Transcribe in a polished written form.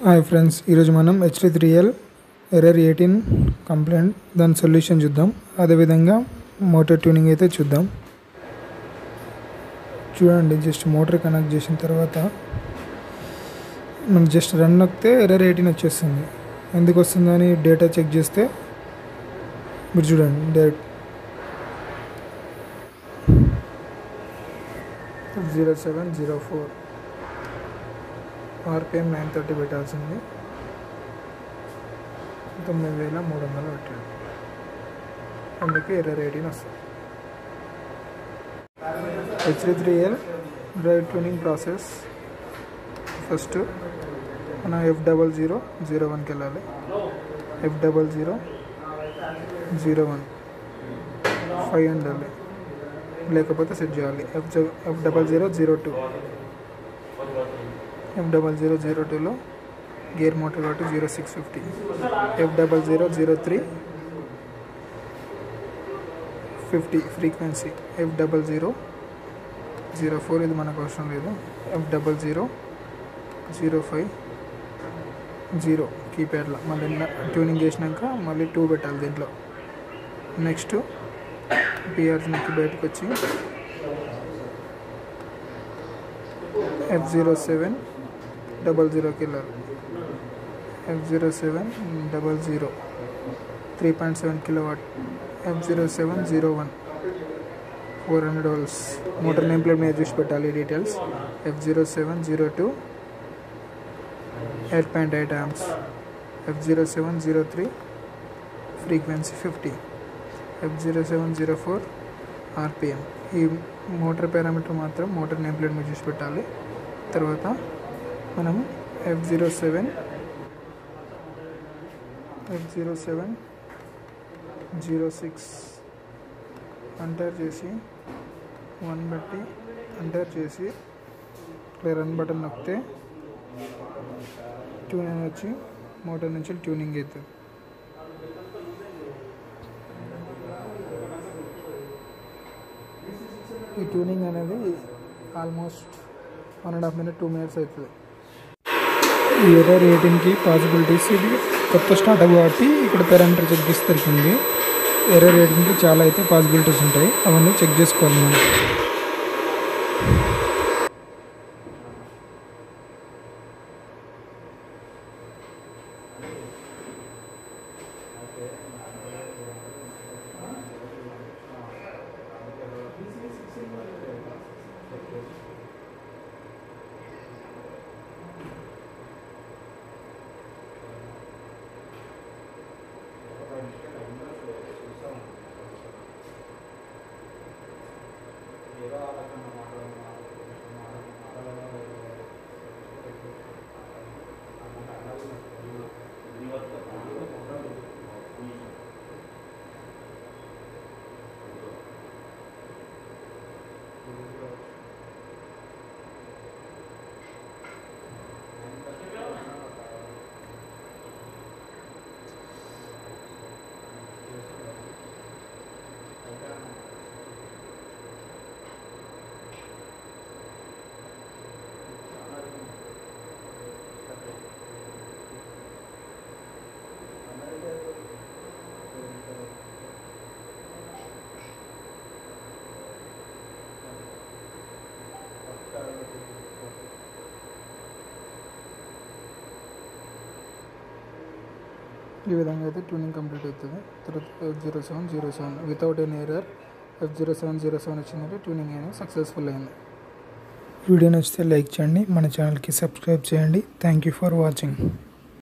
Hi friends, ఈరోజు మనం H3L error 18 complaint దాని సొల్యూషన్ చూద్దాం. అదేవిధంగా మోటార్ ట్యూనింగ్ అయితే చూద్దాం. చూడండి, జస్ట్ మోటార్ కనెక్ట్ చేసిన తర్వాత మనం జస్ట్ రన్ నొక్కితే ఎర్రర్ 18 వచ్చేస్తుంది. ఎందుకు వస్తుందని డేటా చెక్ చేస్తే మీరు చూడండి, డైరెక్ట్ 0704 RPM 930 పెట్టాల్సింది, 9300 పెట్టాడు. అందుకే ఎర్రర్ 18 వస్తుంది. H3L drive tuning process. First మనం F0001కి వెళ్ళాలి. F0001 5 ఉండాలి, లేకపోతే సెట్ చేయాలి. F0002 F0002లో గేర్ మోటార్ కాబట్టి 0650. F0003 50 frequency. F0004 ఇది మనకు అవసరం లేదు. F0005 0 కీప్యాడ్లో మళ్ళీ ట్యూనింగ్ చేసినాక మళ్ళీ 2 పెట్టాలి దీంట్లో. నెక్స్ట్ పిఆర్ నొక్కి బయటకు వచ్చి F0700కి వెళ్ళాలి. F0700 3.7 kW. F0701 400 volts. Motor name plate మీద చూసి పెట్టాలి details. F0702 8.8 amps. F0703 frequency 50. F0704 RPM. ఈ మోటార్ పారామీటర్ మాత్రం మోటార్ నేమ్ ప్లేట్ మీద చూసి పెట్టాలి. తర్వాత మనం F0706 ఎంటర్ చేసి 1 బట్టి ఎంటర్ చేసి రన్ బటన్ నొక్కితే ట్యూనింగ్ వచ్చి మోటార్ నుంచి ట్యూనింగ్ అవుతుంది. ఈ ట్యూనింగ్ అనేది ఆల్మోస్ట్ 1.5 minutes 2 minutes అవుతుంది. ఈ ఎర్రర్ 18కి పాసిబిలిటీస్, ఇది కొత్త స్టార్ట్అప్ కాబట్టి ఇక్కడ పారామీటర్ చెక్ చేసి దొరికింది. ఎర్రర్ 18కి చాలా అయితే పాసిబిలిటీస్ ఉంటాయి, అవన్నీ చెక్ చేసుకోవాలి మనం. ఈ విధంగా అయితే ట్యూనింగ్ కంప్లీట్ అవుతుంది. తర్వాత F0707 without any error F0707 వచ్చిందంటే ట్యూనింగ్ అనేది సక్సెస్ఫుల్ అయింది. వీడియో నచ్చితే లైక్ చేయండి, మన ఛానల్కి సబ్స్క్రైబ్ చేయండి. Thank you for watching.